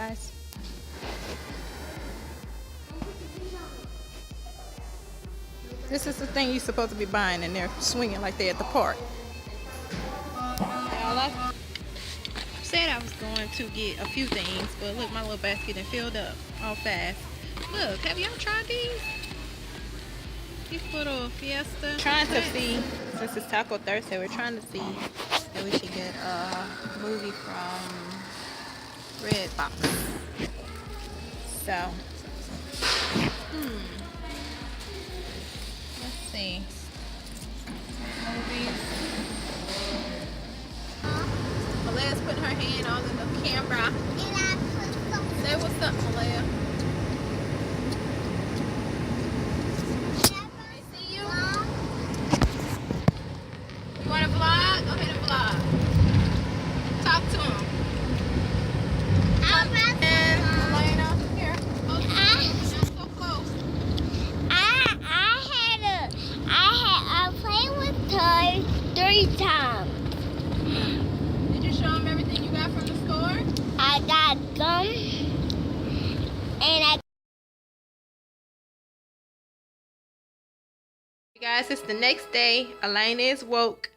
Guys, this is the thing you're supposed to be buying, and they're swinging like they're at the park. All I said I was going to get a few things, but look, my little basket and filled up all fast. Look, have y'all tried these? These little Fiesta. Trying to see, since it's Taco Thursday, we're trying to see if we should get a movie from Redbox. So, let's see. Movies. Malaya's putting her hand on the camera. Say what's up, Malaya. They see you? You want to vlog? Go ahead and vlog. Talk to him. And Elena, here. Oh, not so close. I played with toys 3 times. Did you show him everything you got from the store? I got gum and I You guys, it's the next day. Elena is woke,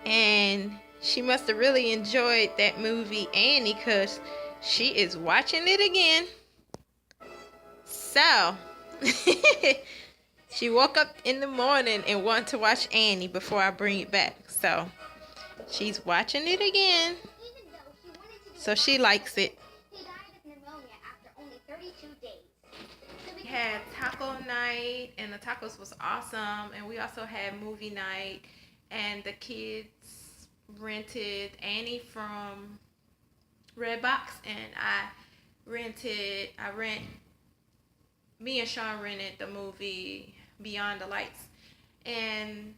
and she must have really enjoyed that movie Annie, because she is watching it again. So she woke up in the morning and wanted to watch Annie before I bring it back. So she's watching it again. So she likes it. he died of pneumonia after only 32 days. We had taco night, and the tacos was awesome. And we also had movie night, and the kids rented Annie from Redbox, and me and Sean rented the movie Beyond the Lights, and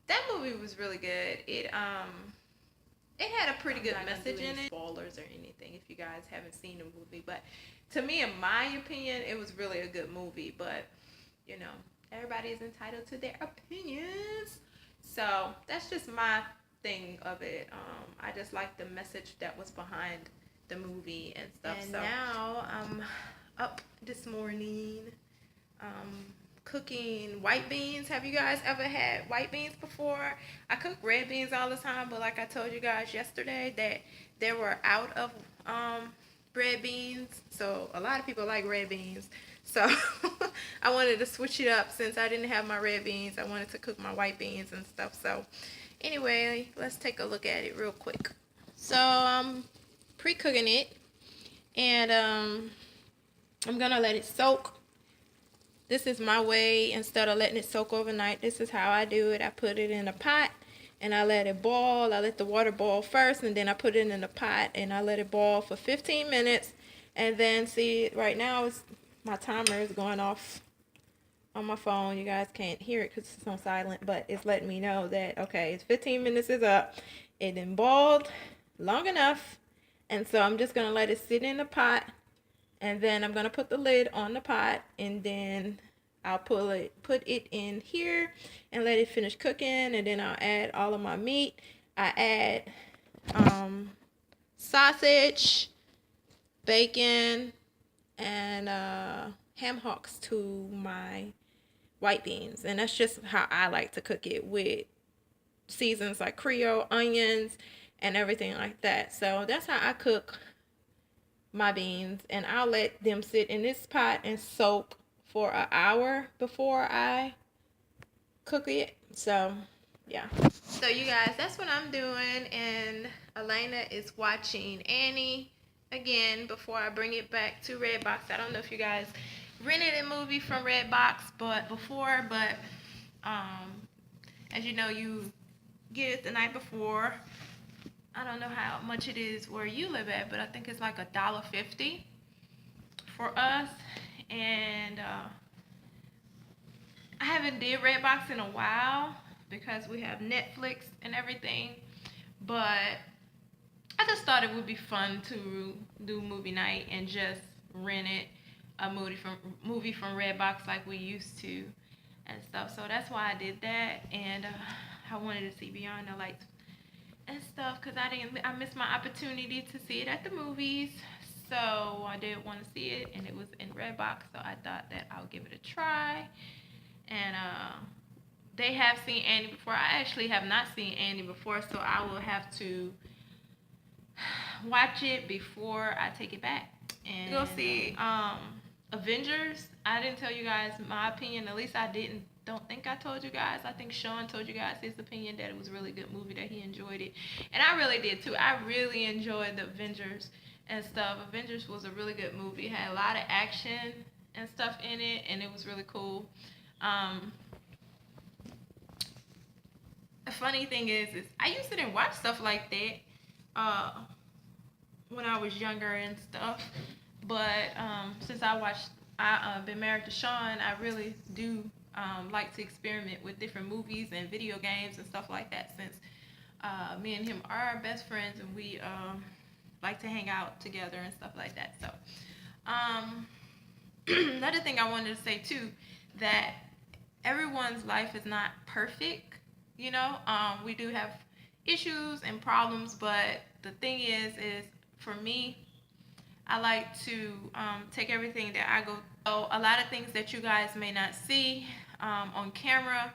that movie was really good. It had a pretty good message in it. Spoilers or anything if you guys haven't seen the movie, but to me, in my opinion, it was really a good movie. But you know, everybody is entitled to their opinions, so that's just my thing of it. I just like the message that was behind the movie and stuff. And so now I'm up this morning, cooking white beans. Have you guys ever had white beans before? I cook red beans all the time, but like I told you guys yesterday, that they were out of red beans, so a lot of people like red beans. So I wanted to switch it up. Since I didn't have my red beans, I wanted to cook my white beans and stuff. So anyway, let's take a look at it real quick. So I'm pre-cooking it, and I'm gonna let it soak. This is my way. Instead of letting it soak overnight, this is how I do it. I put it in a pot and I let it boil. I let the water boil first, and then I put it in the pot and I let it boil for 15 minutes. And then see, right now my timer is going off on my phone. You guys can't hear it because it's on silent, but it's letting me know that okay, it's 15 minutes is up. It then boiled long enough, and so I'm just gonna let it sit in the pot, and then I'm gonna put the lid on the pot, and then I'll put it in here and let it finish cooking, and then I'll add all of my meat. I add sausage, bacon, and ham hocks to my white beans, and that's just how I like to cook it, with seasons like Creole, onions, and everything like that. So that's how I cook my beans, and I'll let them sit in this pot and soak for an hour before I cook it. So yeah, so you guys, that's what I'm doing, and Elena is watching Annie again before I bring it back to Redbox. I don't know if you guys rented a movie from Redbox but as you know, you get it the night before. I don't know how much it is where you live at, but I think it's like $1.50 for us. And I haven't did Redbox in a while because we have Netflix and everything, but I just thought it would be fun to do movie night and just rent a movie from Redbox like we used to and stuff. So that's why I did that, and I wanted to see Beyond the Lights and stuff because I missed my opportunity to see it at the movies. So I did want to see it, and it was in Redbox, so I thought that I'll give it a try. And they have seen Annie before. I actually have not seen Annie before, so I will have to watch it before I take it back. And go see Avengers. I didn't tell you guys my opinion. At least I don't think I told you guys. I think Sean told you guys his opinion that it was a really good movie, that he enjoyed it. And I really did too. I really enjoyed the Avengers and stuff. Avengers was a really good movie. It had a lot of action and stuff in it, and it was really cool. The funny thing is I used to didn't watch stuff like that when I was younger and stuff. But since I've been married to Sean, I really do like to experiment with different movies and video games and stuff like that, since me and him are best friends, and we like to hang out together and stuff like that. So another thing I wanted to say too, that everyone's life is not perfect. You know, we do have issues and problems, but the thing is for me, I like to take everything that I go through. So a lot of things that you guys may not see on camera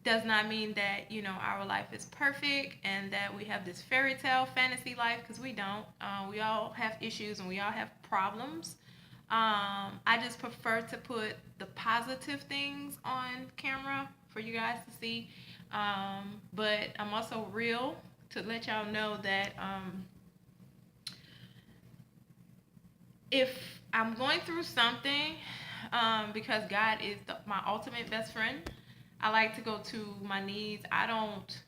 does not mean that, you know, our life is perfect and that we have this fairy tale fantasy life, because we don't. We all have issues and we all have problems. I just prefer to put the positive things on camera for you guys to see. But I'm also real to let y'all know that if I'm going through something, because God is my ultimate best friend, I like to go to my knees. I don't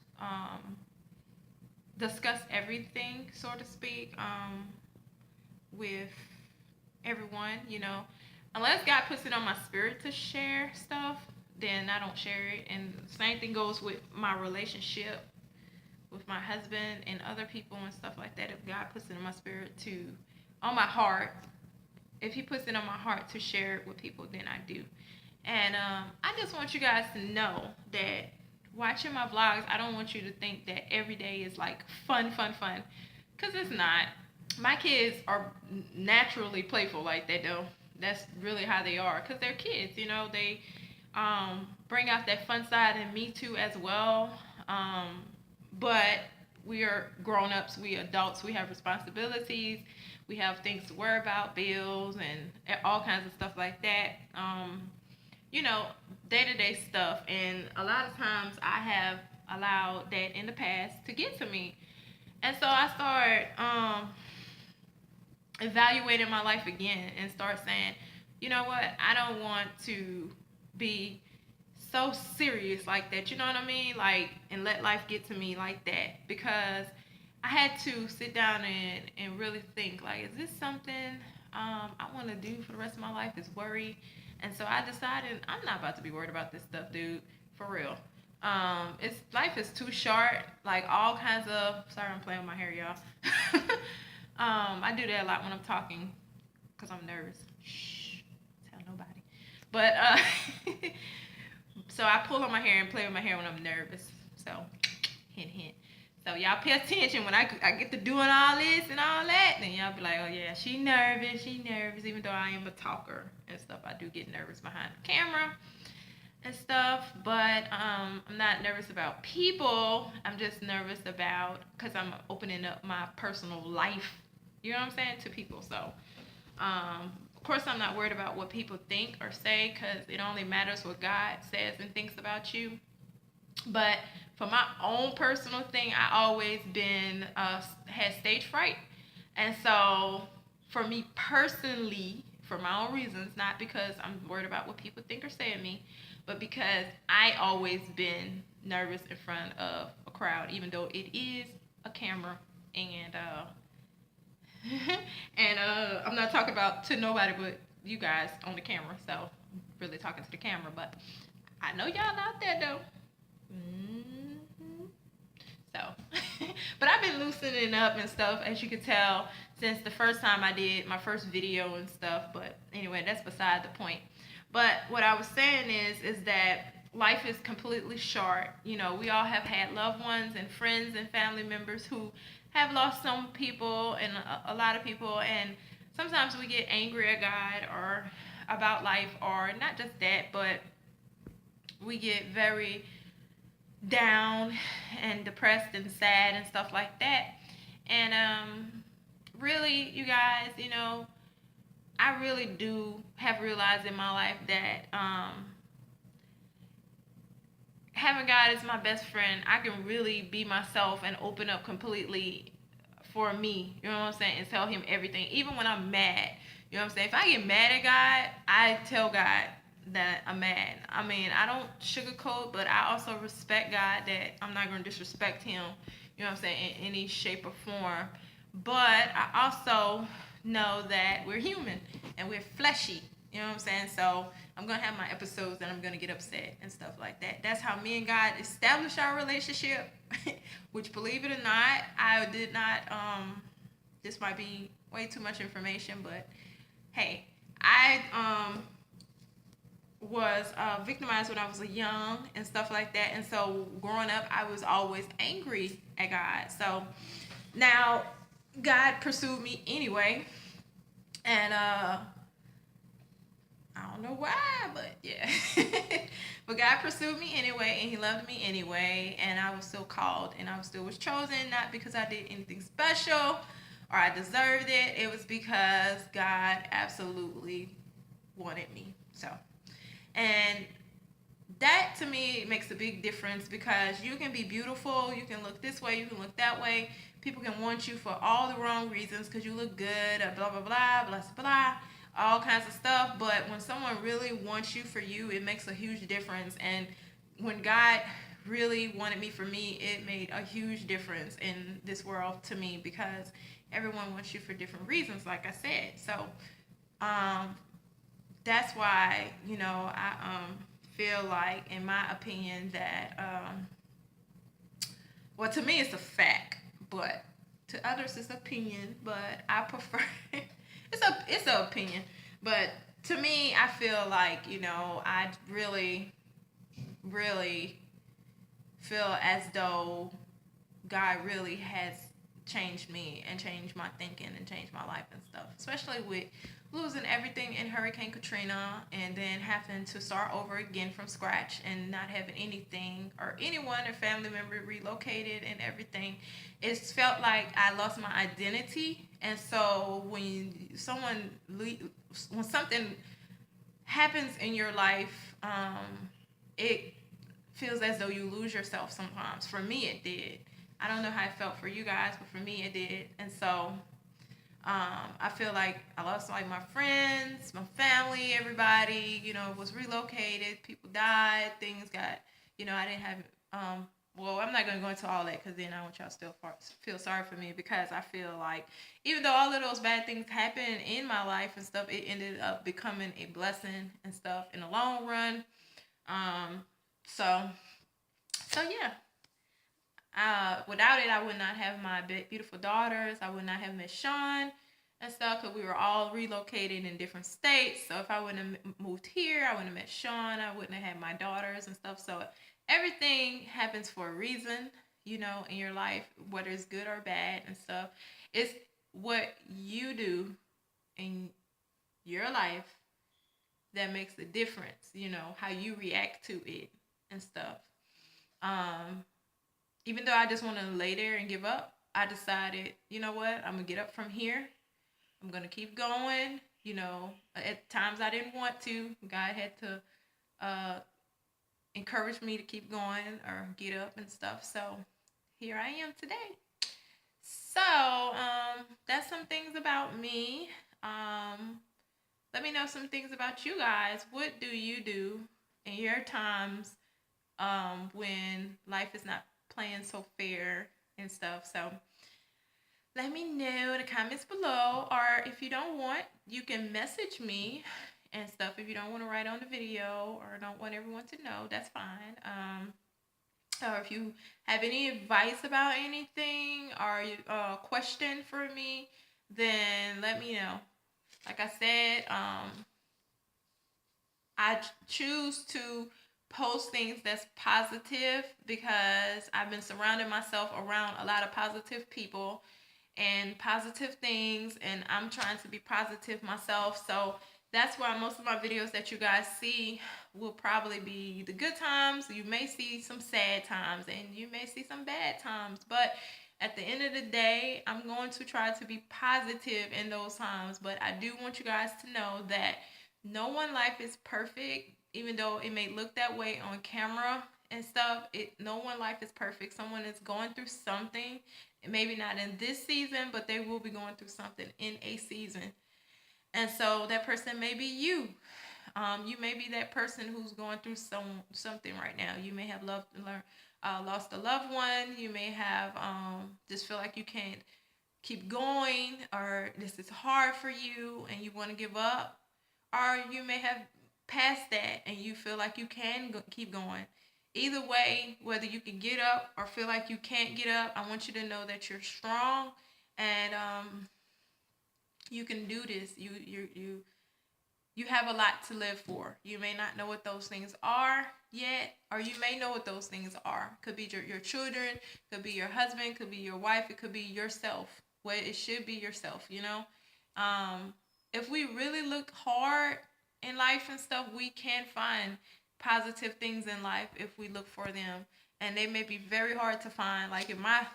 discuss everything, so to speak, with everyone, you know. Unless God puts it on my spirit to share stuff, then I don't share it. And the same thing goes with my relationship with my husband and other people and stuff like that. If God puts it in my spirit on my heart, if he puts it on my heart to share it with people, then I do. And I just want you guys to know that watching my vlogs, I don't want you to think that every day is like fun, because it's not. My kids are naturally playful like that, though. That's really how they are, because they're kids, you know. They bring out that fun side in me too as well. But we are grown-ups, we adults, we have responsibilities, we have things to worry about, bills and all kinds of stuff like that. You know, day-to-day stuff. And a lot of times I have allowed that in the past to get to me. And so I started evaluating my life again and start saying, you know what, I don't want to be so serious like that, you know what I mean? Like, and let life get to me like that, because I had to sit down and really think, like, is this something I want to do for the rest of my life, is worry? And so I decided I'm not about to be worried about this stuff, dude, for real. Life is too short, like all kinds of, sorry, I'm playing with my hair, y'all. I do that a lot when I'm talking, because I'm nervous. Shh, tell nobody. But, so I pull on my hair and play with my hair when I'm nervous. So, hint, hint. So y'all pay attention when I get to doing all this and all that, then y'all be like, oh yeah, she nervous, even though I am a talker and stuff. I do get nervous behind the camera and stuff, but I'm not nervous about people. I'm just nervous about, because I'm opening up my personal life, you know what I'm saying, to people. So of course I'm not worried about what people think or say, because it only matters what God says and thinks about you. But for my own personal thing, I always been had stage fright. And so for me personally, for my own reasons, not because I'm worried about what people think or say of me, but because I always been nervous in front of a crowd, even though it is a camera. And and I'm not talking about to nobody but you guys on the camera, so I'm really talking to the camera. But I know y'all out there though. So, but I've been loosening up and stuff, as you can tell, since the first time I did my first video and stuff. But anyway, that's beside the point. But what I was saying is that life is completely short. You know, we all have had loved ones and friends and family members who have lost some people and a lot of people. And sometimes we get angry at God or about life, or not just that, but we get very down and depressed and sad and stuff like that. And really, you guys, I really do have realized in my life that having God as my best friend, I can really be myself and open up completely for me. You know what I'm saying? And tell him everything, even when I'm mad. You know what I'm saying? If I get mad at God, I tell God that I'm mad. I mean, I don't sugarcoat, but I also respect God that I'm not going to disrespect him, you know what I'm saying, in any shape or form. But I also know that we're human and we're fleshy, you know what I'm saying? So I'm going to have my episodes and I'm going to get upset and stuff like that. That's how me and God established our relationship, which, believe it or not, I did not, this might be way too much information, but hey, I was victimized when I was young and stuff like that. And so growing up, I was always angry at God. So now God pursued me anyway. And I don't know why, but yeah. But God pursued me anyway, and he loved me anyway. And I was still called, and I still was chosen, not because I did anything special or I deserved it. It was because God absolutely wanted me. So, and that to me makes a big difference, because you can be beautiful, you can look this way, you can look that way. People can want you for all the wrong reasons because you look good, or blah, blah, blah, blah, blah, all kinds of stuff. But when someone really wants you for you, it makes a huge difference. And when God really wanted me for me, it made a huge difference in this world to me, because everyone wants you for different reasons, like I said. So, that's why, I feel like, in my opinion, that well, to me it's a fact, but to others it's opinion. But I prefer it's a opinion. But to me, I feel like, I really, really feel as though God really has changed me and changed my thinking and changed my life and stuff, especially with losing everything in Hurricane Katrina and then having to start over again from scratch and not having anything or anyone or family member relocated and everything. It's felt like I lost my identity. And so when something happens in your life, it feels as though you lose yourself sometimes. For me, it did. I don't know how it felt for you guys, but for me, it did. And so I feel like I lost like my friends, my family, everybody, was relocated. People died. Things got, I didn't have, well, I'm not going to go into all that, because then I want y'all still feel sorry for me, because I feel like even though all of those bad things happened in my life and stuff, it ended up becoming a blessing and stuff in the long run. So yeah. Without it, I would not have my beautiful daughters. I would not have met Sean and stuff, because we were all relocated in different states. So if I wouldn't have moved here, I wouldn't have met Sean. I wouldn't have had my daughters and stuff. So everything happens for a reason, in your life, whether it's good or bad and stuff. It's what you do in your life that makes the difference, how you react to it and stuff. Even though I just want to lay there and give up, I decided, you know what, I'm going to get up from here. I'm going to keep going. At times I didn't want to. God had to encourage me to keep going or get up and stuff. So here I am today. So that's some things about me. Let me know some things about you guys. What do you do in your times when life is not playing so fair and stuff? So let me know in the comments below, or if you don't want, you can message me and stuff. If you don't want to write on the video or don't want everyone to know, that's fine. Or if you have any advice about anything or a question for me, then let me know. Like I said, I choose to post things that's positive, because I've been surrounding myself around a lot of positive people, and positive things, and I'm trying to be positive myself. So that's why most of my videos that you guys see will probably be the good times. You may see some sad times and you may see some bad times, but at the end of the day, I'm going to try to be positive in those times. But I do want you guys to know that no one life is perfect, even though it may look that way on camera and stuff. No one life is perfect. Someone is going through something, maybe not in this season, but they will be going through something in a season. And so that person may be you. You may be that person who's going through something right now. You may have lost a loved one. You may have just feel like you can't keep going, or this is hard for you and you want to give up. Or you may have passed that and you feel like you can keep going. Either way, whether you can get up or feel like you can't get up, I want you to know that you're strong, and you can do this. You have a lot to live for. You may not know what those things are yet, or you may know what those things are. Could be your children, could be your husband, could be your wife, it could be yourself. Well, it should be yourself, you know. If we really look hard in life and stuff, we can find positive things in life if we look for them. And they may be very hard to find. Like in my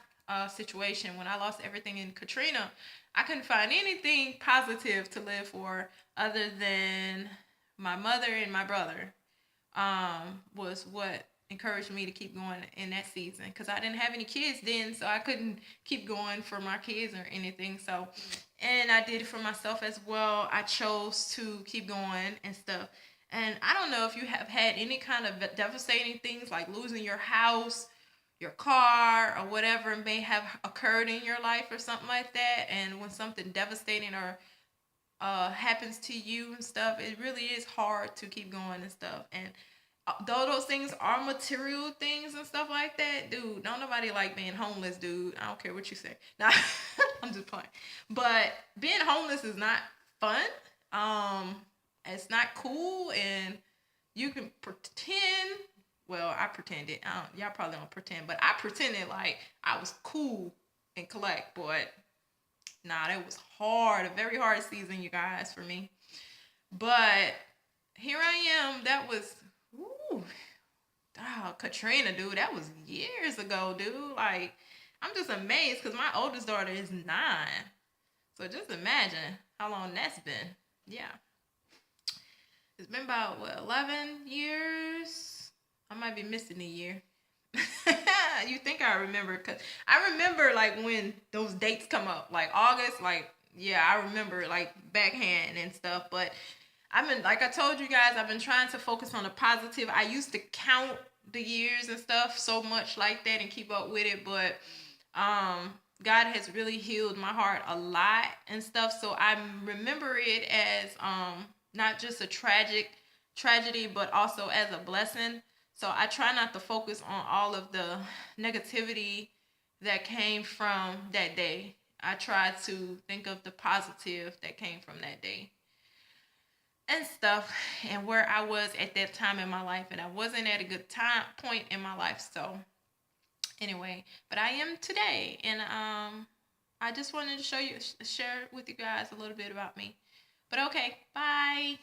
situation, when I lost everything in Katrina, I couldn't find anything positive to live for other than my mother and my brother. Was what encouraged me to keep going in that season, because I didn't have any kids then, so I couldn't keep going for my kids or anything. So, and I did it for myself as well. I chose to keep going and stuff. And I don't know if you have had any kind of devastating things like losing your house, your car, or whatever may have occurred in your life or something like that. And when something devastating or happens to you and stuff, it really is hard to keep going and stuff. And though those things are material things and stuff like that, dude, don't nobody like being homeless, dude. I don't care what you say. Nah, I'm just playing. But being homeless is not fun. It's not cool, and you can pretend. Well, I pretended. Y'all probably don't pretend, but I pretended like I was cool and collect. But nah, that was hard. A very hard season, you guys, for me. But here I am. That was, ooh, Katrina, dude. That was years ago, dude. Like, I'm just amazed because my oldest daughter is 9. So just imagine how long that's been. Yeah. It's been about, 11 years? I might be missing a year. You think I remember? Because I remember, like, when those dates come up. Like, August, like, yeah, I remember, like, backhand and stuff. But I've been, like I told you guys, I've been trying to focus on the positive. I used to count the years and stuff so much like that and keep up with it. But God has really healed my heart a lot and stuff. So I remember it as not just a tragedy, but also as a blessing. So I try not to focus on all of the negativity that came from that day. I try to think of the positive that came from that day and stuff, and where I was at that time in my life. And I wasn't at a good point in my life. So anyway, but I am today, and I just wanted to share with you guys a little bit about me. But okay, bye.